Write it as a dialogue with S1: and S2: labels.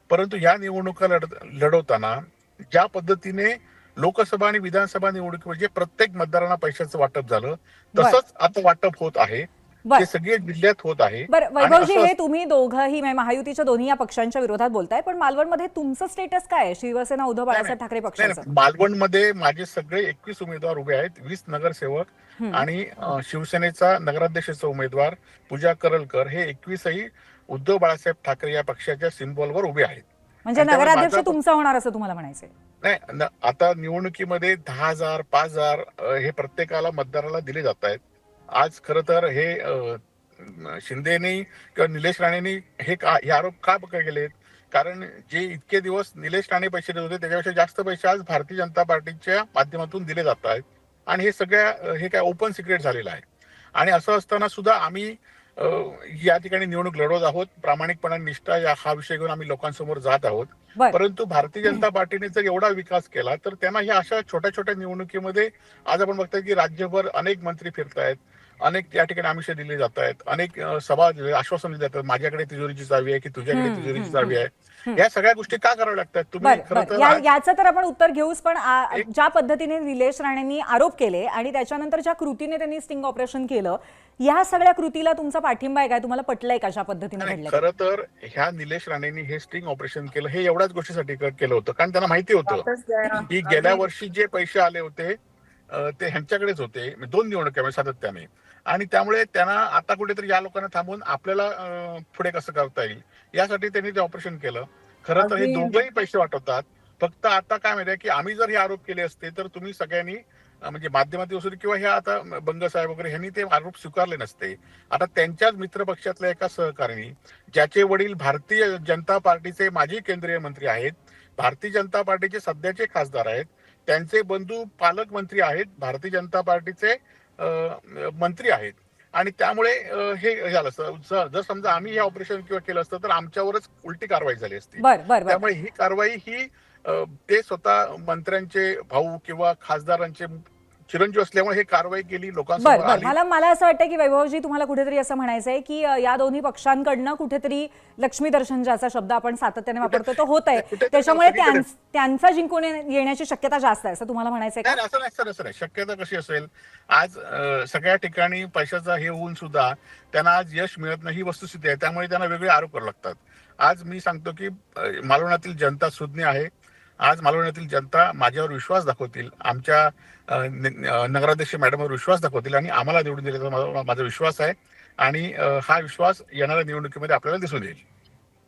S1: परंतु या निवडणुका लढवताना ज्या पद्धतीने लोकसभा आणि विधानसभा निवडणुकीमध्ये प्रत्येक मतदारांना पैशाचं वाटप झालं,
S2: बर
S1: तसंच आता वाटप होत आहे.
S2: बर
S1: ते सगळे जिल्ह्यात होत आहे.
S2: बरं
S1: आणि
S2: वैभवजी,
S1: असं
S2: हे तुम्ही दोघंही म्हणजे महायुतीच्या दोन्ही या पक्षांच्या विरोधात बोलताय, पण मालवणमध्ये तुमचं स्टेटस काय आहे? शिवसेना उद्धव
S1: नाही नाही
S2: बाळासाहेब ठाकरे
S1: नाही
S2: पक्षाचं?
S1: नाही. मालवणमध्ये माझे सगळे 21 उमेदवार उभे आहेत, 20 नगरसेवक
S2: हं.
S1: आणि शिवसेनेचा नगराध्यक्षाचा उमेदवार पूजा करलकर हे 21ही उद्धव बाळासाहेब ठाकरे या पक्षाच्या सिम्बॉलवर उभे आहेत.
S2: म्हणजे
S1: आणि त्यामुळे
S2: नगराध्यक्ष
S1: माझा
S2: तुमचा होणार असं तुम्हाला म्हणायचंय?
S1: नाही आता निवडणुकीमध्ये 10,000 5,000 हे प्रत्येकाला मतदाराला दिले जात आहेत. आज खरं तर हे शिंदेनी किंवा निलेश राणेंनी हे आरोप का केलेत? कारण जे इतके दिवस निलेश राणे पैसे देत होते त्याच्यापेक्षा जास्त पैसे आज भारतीय जनता पार्टीच्या माध्यमातून दिले जात आहेत. आणि हे काय ओपन सिक्रेट झालेलं आहे. आणि असं असताना सुद्धा आम्ही या ठिकाणी निवडणूक लढवत आहोत. प्रामाणिकपणा, निष्ठा हा विषय घेऊन आम्ही लोकांसमोर जात आहोत.
S2: बर
S1: परंतु भारतीय जनता पार्टीने जर एवढा विकास केला तर त्यांना ह्या अशा छोट्या छोट्या निवडणुकीमध्ये आज आपण बघतोय की राज्यभर अनेक मंत्री फिरतायत, अनेक या ठिकाणी आमिष दिली जात आहेत, अनेक आश्वासन दिली जातात, माझ्याकडे तिजोरीची चावी आहे की तुझ्याकडे तिजोरीची चावी आहे. या सगळ्या गोष्टी का कराव्या लागतात? तुम्ही
S2: बर
S1: खरं
S2: बर
S1: तर
S2: याचं तर आपण उत्तर घेऊच, पण
S1: एक
S2: ज्या पद्धतीने निलेश राणेंनी आरोप केले आणि त्याच्यानंतर ज्या कृतीने त्यांनी स्टिंग ऑपरेशन केलं, या सगळ्या कृतीला तुमचा पाठिंबा आहे काय? तुम्हाला पटलंय का ज्या पद्धतीने
S1: नाही,
S2: घडलं ते?
S1: खरं तर ह्या निलेश राणेंनी हे स्टिंग ऑपरेशन केलं हे एवढ्याच गोष्टीसाठी केलं होतं, कारण त्यांना माहिती होतं की गेल्या वर्षी जे पैसे आले होते ते ह्यांच्याकडेच होते, म्हणजे 2 निवडणुका सातत्याने. आणि त्यामुळे त्यांना आता कुठेतरी या लोकांना थांबवून आपल्याला पुढे कसं करता येईल यासाठी त्यांनी ते ऑपरेशन केलं. खरं तर हे दोघंही पैसे वाटवतात. फक्त आता काय माहितीये की आम्ही जर हे आरोप केले असते तर तुम्ही सगळ्यांनी म्हणजे माध्यमातील असू दे किंवा ह्या आता बंग साहेब वगैरे ह्यांनी ते आरोप स्वीकारले नसते. आता त्यांच्याच मित्रपक्षातल्या एका सहकाऱ्यांनी, ज्याचे वडील भारतीय जनता पार्टीचे माजी केंद्रीय मंत्री आहेत, भारतीय जनता पार्टीचे सध्याचे खासदार आहेत, त्यांचे बंधू पालकमंत्री आहेत, भारतीय जनता पार्टीचे मंत्री आहेत. आणि त्यामुळे हे झालं असतं. जर समजा आम्ही हे ऑपरेशन किंवा केलं असतं तर आमच्यावरच उलटी कारवाई झाली असती.
S2: बर बर बर
S1: त्यामुळे ही कारवाई ते स्वतः मंत्र्यांचे भाऊ किंवा खासदारांचे चिरंजीव असल्यामुळे ही कारवाई केली,
S2: बर
S1: लोकांसमोर
S2: बर
S1: आली.
S2: मला असं वाटतं की वैभवजी, तुम्हाला कुठेतरी असं म्हणायचंय की या दोन्ही पक्षांकडनं कुठेतरी लक्ष्मी दर्शन, ज्याचा शब्द आपण सातत्याने वापरतो, तो होत आहे.
S1: कुठेतरी
S2: त्याच्यामुळे
S1: सगळीकडे
S2: त्यांचा जिंकून येण्याची शक्यता जास्त आहे असं तुम्हाला म्हणायचंय का?
S1: नाही असं नाही सर, असं नाही. शक्यता कशी असेल? आज सगळ्या ठिकाणी पैशाचा हे होऊन सुद्धा त्यांना आज यश मिळत नाही ही वस्तुस्थिती आहे. त्यामुळे त्यांना वेगळे आरोप करावे लागतात. आज मी सांगतो की मालवणातील जनता सुज्ञ आहे. आज मालवणातील जनता माझ्यावर विश्वास दाखवतील, आमच्या नगराध्यक्ष मॅडमवर विश्वास दाखवतील आणि आम्हाला निवडून दिल्याचा माझा विश्वास आहे. आणि हा विश्वास येणाऱ्या निवडणुकीमध्ये आपल्याला दिसून येईल.